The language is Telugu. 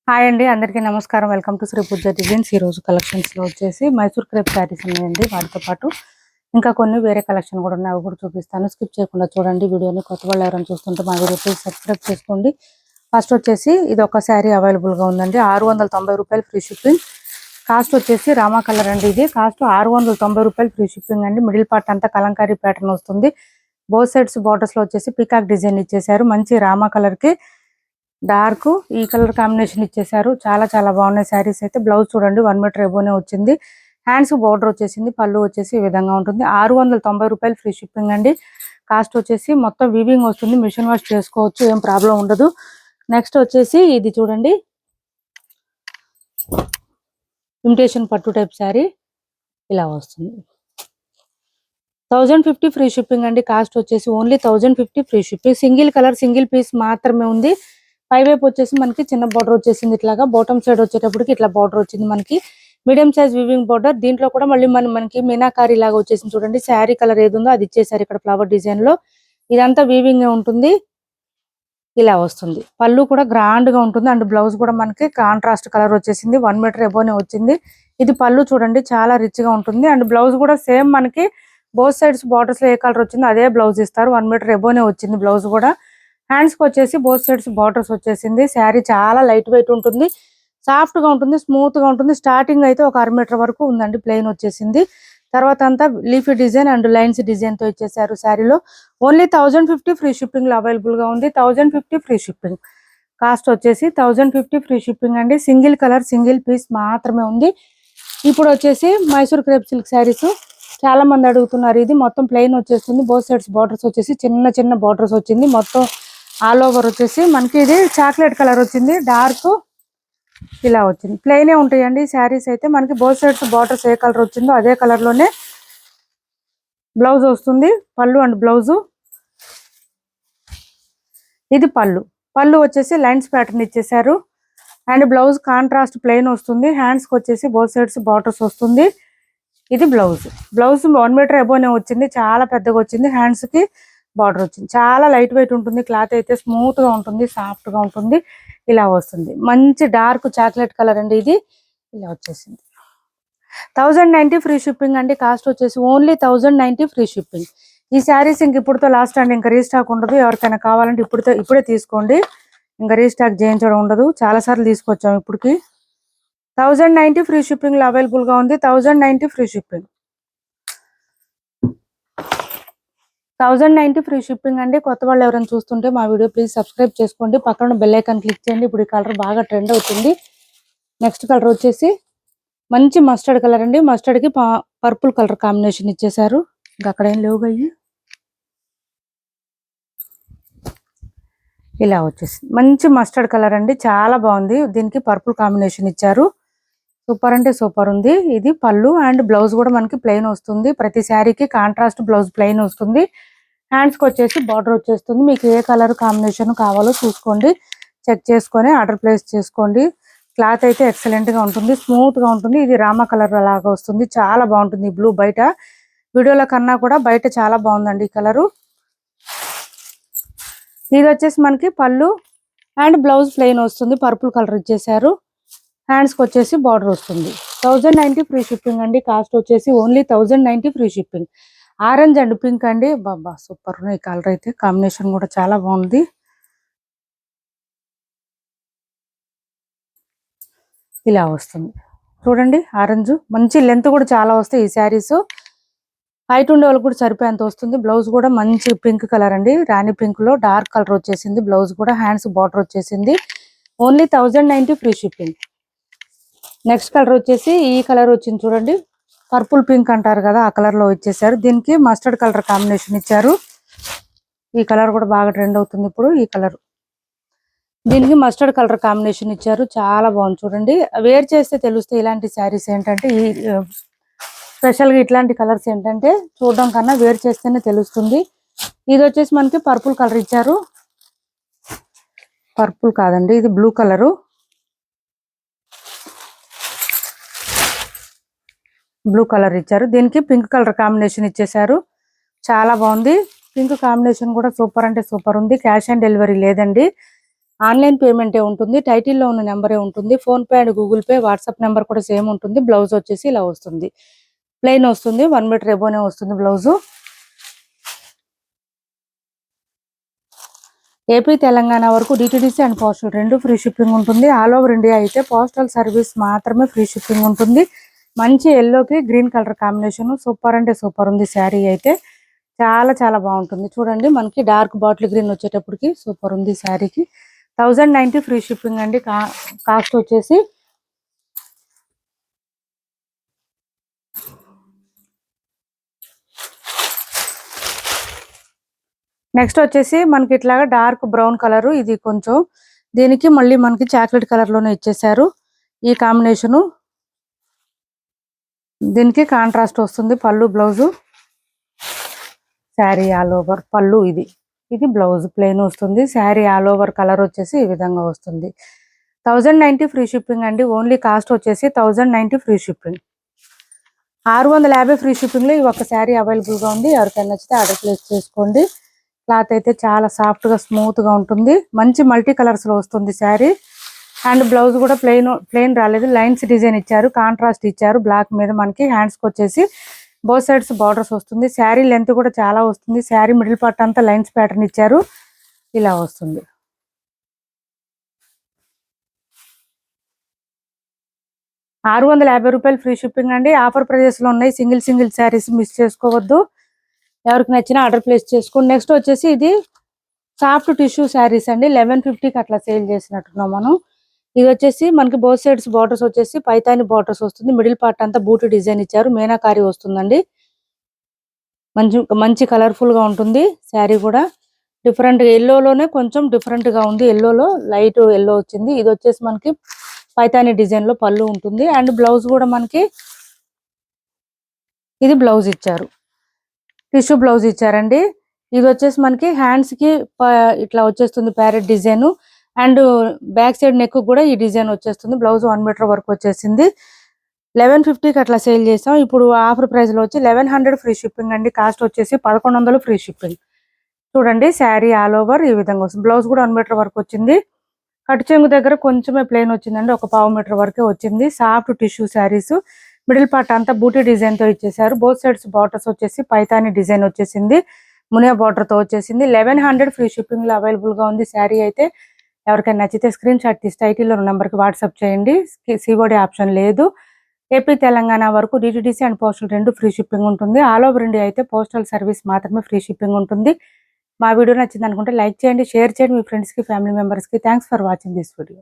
హాయ్ అండి, అందరికీ నమస్కారం. Welcome to Sri Pooja designs. ఈ రోజు కలెక్షన్స్ లో వచ్చేసి మైసూర్ క్రేప్ శారీస్ ఉన్నాయండి. వాటితో పాటు ఇంకా కొన్ని వేరే కలెక్షన్ కూడా ఉన్నాయి, అవి కూడా చూపిస్తాను. స్కిప్ చేయకుండా చూడండి వీడియోని. కొత్త వాళ్ళు ఎవరైనా చూస్తుంటే మా వీడియో ప్లీజ్ సబ్స్క్రైబ్ చేసుకోండి. ఫస్ట్ వచ్చేసి ఇది ఒక శారీ అవైలబుల్ గా ఉందండి. 690 రూపాయలు ఫ్రీ షిప్పింగ్. కాస్ట్ వచ్చేసి రామా కలర్ అండి. ఇది కాస్ట్ 690 రూపాయలు ఫ్రీ షిప్పింగ్ అండి. మిడిల్ పార్ట్ అంతా కలంకారీ ప్యాటర్న్ వస్తుంది. బోత్ సైడ్స్ బార్డర్స్ లో వచ్చేసి పీకాక్ డిజైన్ ఇచ్చేసారు. మంచి రామా కలర్ కి డార్క్ ఈ కలర్ కాంబినేషన్ ఇచ్చేసారు. చాలా చాలా బాగున్నాయి శారీస్ అయితే. బ్లౌజ్ చూడండి 1 మీటర్ ఎబోనే వచ్చింది. హ్యాండ్స్ బార్డర్ వచ్చేసింది. పళ్ళు వచ్చేసి ఈ విధంగా ఉంటుంది. 690 రూపాయలు ఫ్రీ షిప్పింగ్ అండి. కాస్ట్ వచ్చేసి మొత్తం వీవింగ్ వస్తుంది. మిషన్ వాష్ చేసుకోవచ్చు, ఏం ప్రాబ్లం ఉండదు. నెక్స్ట్ వచ్చేసి ఇది చూడండి, ఇమిటేషన్ పట్టు టైప్ శారీ ఇలా వస్తుంది. 1050 ఫ్రీ షిప్పింగ్ అండి. కాస్ట్ వచ్చేసి only 1050 free shipping. Single colour single piece మాత్రమే ఉంది. పైవైపు వచ్చేసి మనకి చిన్న బార్డర్ వచ్చేసింది. ఇట్లాగా బాటమ్ సైడ్ వచ్చేటప్పటికి ఇట్లా బార్డర్ వచ్చింది. మనకి మీడియం సైజ్ వివింగ్ బార్డర్. దీంట్లో కూడా మళ్ళీ మనకి మీనాకారి లాగా వచ్చేసింది. చూడండి శారీ కలర్ ఏది ఉందో అది ఇచ్చేసారు ఇక్కడ ఫ్లవర్ డిజైన్ లో. ఇదంతా వీవింగ్ ఉంటుంది. ఇలా వస్తుంది. పళ్ళు కూడా గ్రాండ్ గా ఉంటుంది. అండ్ బ్లౌజ్ కూడా మనకి కాంట్రాస్ట్ కలర్ వచ్చేసింది. 1 మీటర్ ఎబోనే వచ్చింది. ఇది పళ్ళు చూడండి చాలా రిచ్ గా ఉంటుంది. అండ్ బ్లౌజ్ కూడా సేమ్ మనకి బోత్ సైడ్స్ బార్డర్స్ లో ఏ కలర్ వచ్చిందో అదే బ్లౌజ్ ఇస్తారు. 1 మీటర్ ఎబోనే వచ్చింది బ్లౌజ్ కూడా. హ్యాండ్స్ కి వచ్చేసి బోత్ సైడ్స్ బార్డర్స్ వచ్చేసింది. శారీ చాలా లైట్ వెయిట్ ఉంటుంది, సాఫ్ట్ గా ఉంటుంది, స్మూత్ గా ఉంటుంది. స్టార్టింగ్ అయితే ఒక 1/2 మీటర్ వరకు ఉందండి, ప్లెయిన్ వచ్చేసింది. తర్వాత అంతా leafy design and lines design తో ఇచ్చేసారు. శారీలో ఓన్లీ 1050 ఫ్రీ షిప్పింగ్ లో అవైలబుల్ గా ఉంది. 1050 ఫ్రీ షిప్పింగ్. కాస్ట్ వచ్చేసి 1050 ఫ్రీ షిప్పింగ్ అండి. సింగిల్ కలర్ సింగిల్ పీస్ మాత్రమే ఉంది. ఇప్పుడు వచ్చేసి మైసూర్ క్రేప్ సిల్క్ శారీస్ చాలా మంది అడుగుతున్నారు. ఇది మొత్తం ప్లెయిన్ వచ్చేస్తుంది. బోత్ సైడ్స్ బార్డర్స్ వచ్చేసి చిన్న చిన్న బార్డర్స్ వచ్చింది. మొత్తం ఆల్ ఓవర్ వచ్చేసి మనకి ఇది చాక్లెట్ కలర్ వచ్చింది. డార్క్ ఇలా వచ్చింది. ప్లెయినే ఉంటాయండి శారీస్ అయితే. మనకి బోత్ సైడ్స్ బార్డర్స్ ఏ కలర్ వచ్చిందో అదే కలర్ లోనే బ్లౌజ్ వస్తుంది. పళ్ళు అండ్ బ్లౌజు ఇది పళ్ళు. పళ్ళు వచ్చేసి లైన్స్ ప్యాటర్న్ ఇచ్చేసారు. అండ్ బ్లౌజ్ కాంట్రాస్ట్ ప్లెయిన్ వస్తుంది. హ్యాండ్స్ కి వచ్చేసి బోత్ సైడ్స్ బార్డర్స్ వస్తుంది. ఇది బ్లౌజ్. బ్లౌజ్ 1 మీటర్ ఎబోనే వచ్చింది. చాలా పెద్దగా వచ్చింది. హ్యాండ్స్ కి బార్డర్ వచ్చింది. చాలా లైట్ వెయిట్ ఉంటుంది. క్లాత్ అయితే స్మూత్ గా ఉంటుంది, సాఫ్ట్ గా ఉంటుంది. ఇలా వస్తుంది. మంచి డార్క్ చాక్లెట్ కలర్ అండి. ఇది ఇలా వచ్చేసింది. 1090 ఫ్రీ షిప్పింగ్ అండి. కాస్ట్ వచ్చేసి ఓన్లీ 1090 ఫ్రీ షిప్పింగ్. ఈ శారీస్ ఇంక ఇప్పుడుతో లాస్ట్ అండి, ఇంకా రీస్టాక్ ఉండదు. ఎవరికైనా కావాలంటే ఇప్పుడే తీసుకోండి. ఇంకా రీస్టాక్ చేయించడం ఉండదు. చాలా సార్లు తీసుకొచ్చాం ఇప్పటికి. 1090 ఫ్రీ షిప్పింగ్ లో అవైలబుల్ గా ఉంది. 1090 ఫ్రీ షిప్పింగ్. 1090 ఫ్రీ షిప్పింగ్ అండి. కొత్త వాళ్ళు ఎవరైనా చూస్తుంటే మా వీడియో ప్లీజ్ సబ్స్క్రైబ్ చేసుకోండి. పక్కన బెల్ ఐకాన్ క్లిక్ చేయండి. ఇప్పుడు ఈ కలర్ బాగా ట్రెండ్ అవుతుంది. నెక్స్ట్ కలర్ వచ్చేసి మంచి మస్టర్డ్ కలర్ అండి. మస్టర్డ్ కి పర్పుల్ కలర్ కాంబినేషన్ ఇచ్చేసారు. ఇంకా అక్కడ ఏం లేవు అయ్యి. ఇలా వచ్చేసి మంచి మస్టర్డ్ కలర్ అండి. చాలా బాగుంది. దీనికి పర్పుల్ కాంబినేషన్ ఇచ్చారు. సూపర్ అంటే సూపర్ ఉంది. ఇది పళ్ళు అండ్ బ్లౌజ్ కూడా మనకి ప్లెయిన్ వస్తుంది. ప్రతి శారీకి కాంట్రాస్ట్ బ్లౌజ్ ప్లెయిన్ వస్తుంది. హ్యాండ్స్ కి వచ్చేసి బార్డర్ వచ్చేస్తుంది. మీకు ఏ కలర్ కాంబినేషన్ కావాలో చూసుకోండి, చెక్ చేసుకొని ఆర్డర్ ప్లేస్ చేసుకోండి. క్లాత్ అయితే ఎక్సలెంట్ గా ఉంటుంది, స్మూత్ గా ఉంటుంది. ఇది రామా కలర్ లాగా వస్తుంది. చాలా బాగుంటుంది. బ్లూ బయట వీడియోల కన్నా కూడా బయట చాలా బాగుందండి ఈ కలరు. ఇది వచ్చేసి మనకి పళ్ళు అండ్ బ్లౌజ్ ప్లెయిన్ వస్తుంది. పర్పుల్ కలర్ ఇచ్చేసారు. హ్యాండ్స్ కి వచ్చేసి బార్డర్ వస్తుంది. 1090 ఫ్రీ షిప్పింగ్ అండి. కాస్ట్ వచ్చేసి only 1090 free shipping. Orange and pink అండి. బాబా సూపర్ ఉన్నాయి. కలర్ అయితే కాంబినేషన్ కూడా చాలా బాగుంది. ఇలా వస్తుంది చూడండి. ఆరెంజ్ మంచి లెంత్ కూడా చాలా వస్తాయి ఈ శారీస్. హైట్ ఉండే వాళ్ళకి కూడా సరిపోయేంత వస్తుంది. బ్లౌజ్ కూడా మంచి పింక్ కలర్ అండి. రాణి పింక్ లో డార్క్ కలర్ వచ్చేసింది. బ్లౌజ్ కూడా హ్యాండ్స్ బార్డర్ వచ్చేసింది. Only 1090 free shipping. Next colour వచ్చేసి ఈ కలర్ వచ్చింది చూడండి. పర్పుల్ పింక్ అంటారు కదా, ఆ కలర్ లో ఇచ్చేసారు. దీనికి మస్టర్డ్ కలర్ కాంబినేషన్ ఇచ్చారు. ఈ కలర్ కూడా బాగా ట్రెండ్ అవుతుంది ఇప్పుడు. ఈ కలర్ దీనికి మస్టర్డ్ కలర్ కాంబినేషన్ ఇచ్చారు. చాలా బాగుంది చూడండి. వేర్ చేస్తే తెలుస్తాయి ఇలాంటి శారీస్ ఏంటంటే, ఈ స్పెషల్ గా ఇట్లాంటి కలర్స్ ఏంటంటే చూడడం కన్నా వేర్ చేస్తేనే తెలుస్తుంది. ఇది వచ్చేసి మనకి పర్పుల్ కలర్ ఇచ్చారు. పర్పుల్ కాదండి, ఇది బ్లూ కలరు. బ్లూ కలర్ ఇచ్చారు. దీనికి పింక్ కలర్ కాంబినేషన్ ఇచ్చేసారు. చాలా బాగుంది. పింక్ కాంబినేషన్ కూడా సూపర్ అంటే సూపర్ ఉంది. క్యాష్ ఆన్ డెలివరీ లేదండి. ఆన్లైన్ పేమెంటే ఉంటుంది. టైటిల్లో ఉన్న నెంబరే ఉంటుంది. PhonePe and Google pay, WhatsApp number కూడా సేమ్ ఉంటుంది. బ్లౌజ్ వచ్చేసి ఇలా వస్తుంది. ప్లెయిన్ వస్తుంది. 1 మీటర్ ఎబోనే వస్తుంది బ్లౌజు. ఏపీ, తెలంగాణ వరకు DTDC and postal 2 free shipping ఉంటుంది. ఆల్ ఓవర్ ఇండియా అయితే పోస్టల్ సర్వీస్ మాత్రమే ఫ్రీ షిప్పింగ్ ఉంటుంది. మంచి ఎల్లోకి గ్రీన్ కలర్ కాంబినేషన్ సూపర్ అంటే సూపర్ ఉంది. శారీ అయితే చాలా చాలా బాగుంటుంది. చూడండి మనకి డార్క్ బాటిల్ గ్రీన్ వచ్చేటప్పటికి సూపర్ ఉంది. శారీకి 1090 ఫ్రీ షిప్పింగ్ అండి. కాస్ట్ వచ్చేసి నెక్స్ట్ వచ్చేసి మనకి ఇట్లాగా డార్క్ బ్రౌన్ కలర్, ఇది కొంచెం దీనికి మళ్ళీ మనకి చాక్లెట్ కలర్ లోనే ఇచ్చేసారు. ఈ కాంబినేషను దీనికి కాంట్రాస్ట్ వస్తుంది. పళ్ళు బ్లౌజు, శారీ ఆల్ ఓవర్ పళ్ళు, ఇది బ్లౌజ్ ప్లెయిన్ వస్తుంది. శారీ ఆల్ ఓవర్ కలర్ వచ్చేసి ఈ విధంగా వస్తుంది. 1090 ఫ్రీ షిప్పింగ్ అండి. ఓన్లీ కాస్ట్ వచ్చేసి 1090 ఫ్రీ షిప్పింగ్. 650 ఫ్రీ షిప్పింగ్ లో ఈ ఒక్క శారీ అవైలబుల్ గా ఉంది. ఎవరికైనా నచ్చితే ఆర్డర్ ప్లేస్ చేసుకోండి. క్లాత్ అయితే చాలా సాఫ్ట్ గా స్మూత్ గా ఉంటుంది. మంచి మల్టీ కలర్స్ లో వస్తుంది శారీ. అండ్ బ్లౌజ్ కూడా ప్లెయిన్ రాలేదు, లైన్స్ డిజైన్ ఇచ్చారు, కాంట్రాస్ట్ ఇచ్చారు. బ్లాక్ మీద మనకి హ్యాండ్స్ కి వచ్చేసి బోత్ సైడ్స్ బార్డర్స్ వస్తుంది. శారీ లెంత్ కూడా చాలా వస్తుంది. శారీ మిడిల్ పార్ట్ అంతా లైన్స్ ప్యాటర్న్ ఇచ్చారు. ఇలా వస్తుంది. 650 రూపాయలు ఫ్రీ షిప్పింగ్ అండి. ఆఫర్ ప్రైజెస్ లో ఉన్నాయి. సింగిల్ శారీస్ మిస్ చేసుకోవద్దు. ఎవరికి నచ్చినా ఆర్డర్ ప్లేస్ చేసుకోండి. నెక్స్ట్ వచ్చేసి ఇది సాఫ్ట్ టిష్యూ శారీస్ అండి. 1150కి అట్లా సేల్ చేసినట్టున్నాం మనం. ఇది వచ్చేసి మనకి బోత్ సైడ్స్ బార్డర్స్ వచ్చేసి పైతాని బార్డర్స్ వస్తుంది. మిడిల్ పార్ట్ అంతా బూటీ డిజైన్ ఇచ్చారు. మీనాకారి వస్తుందండి. మంచి కలర్ఫుల్ గా ఉంటుంది. శారీ కూడా డిఫరెంట్ ఎల్లోలోనే కొంచెం డిఫరెంట్ గా ఉంది. ఎల్లోలో లైట్ ఎల్లో వచ్చింది. ఇది వచ్చేసి మనకి పైతాని డిజైన్ లో పళ్ళు ఉంటుంది. అండ్ బ్లౌజ్ కూడా మనకి ఇది బ్లౌజ్ ఇచ్చారు, టిష్యూ బ్లౌజ్ ఇచ్చారండి. ఇది వచ్చేసి మనకి హ్యాండ్స్ కి ఇట్లా వచ్చేస్తుంది parrot design. And back side neck కూడా ఈ డిజైన్ వచ్చేస్తుంది. బ్లౌజ్ 1 మీటర్ వరకు వచ్చేసింది. 1150కి అట్లా సేల్ చేసాం. ఇప్పుడు ఆఫర్ ప్రైస్ లో వచ్చి 1100 ఫ్రీ షిప్పింగ్ అండి. కాస్ట్ వచ్చేసి 1100 ఫ్రీ షిప్పింగ్. చూడండి శారీ ఆల్ ఓవర్ ఈ విధంగా వస్తుంది. బ్లౌజ్ కూడా 1 మీటర్ వరకు వచ్చింది. కట్ చెంగు దగ్గర కొంచెమే ప్లెయిన్ వచ్చిందండి. ఒక 1/2 మీటర్ వరకే వచ్చింది. Soft tissue saris. Middle part అంతా బూటీ డిజైన్ తో ఇచ్చేసారు. బోత్ సైడ్స్ బార్డర్స్ వచ్చేసి పైతాని డిజైన్ వచ్చేసింది. మునియా బార్డర్ తో వచ్చేసింది. 1100 ఫ్రీ షిప్పింగ్ లో అవైలబుల్ గా ఉంది. శారీ అయితే ఎవరికైనా నచ్చితే స్క్రీన్ షాట్ తీసి టైటిల్లో నెంబర్ కి వాట్సాప్ చేయండి. సిఓడి ఆప్షన్ లేదు. ఏపీ, తెలంగాణ వరకు DTDC and postal 2 free shipping ఉంటుంది. ఆల్ ఓవర్ ఇండియా అయితే పోస్టల్ సర్వీస్ మాత్రమే ఫ్రీ షిప్పింగ్ ఉంటుంది. మా వీడియో నచ్చింది అనుకుంటే లైక్ చేయండి, షేర్ చేయండి మీ ఫ్రెండ్స్ కి, ఫ్యామిలీ మెంబర్స్ కి. Thanks for watching this video.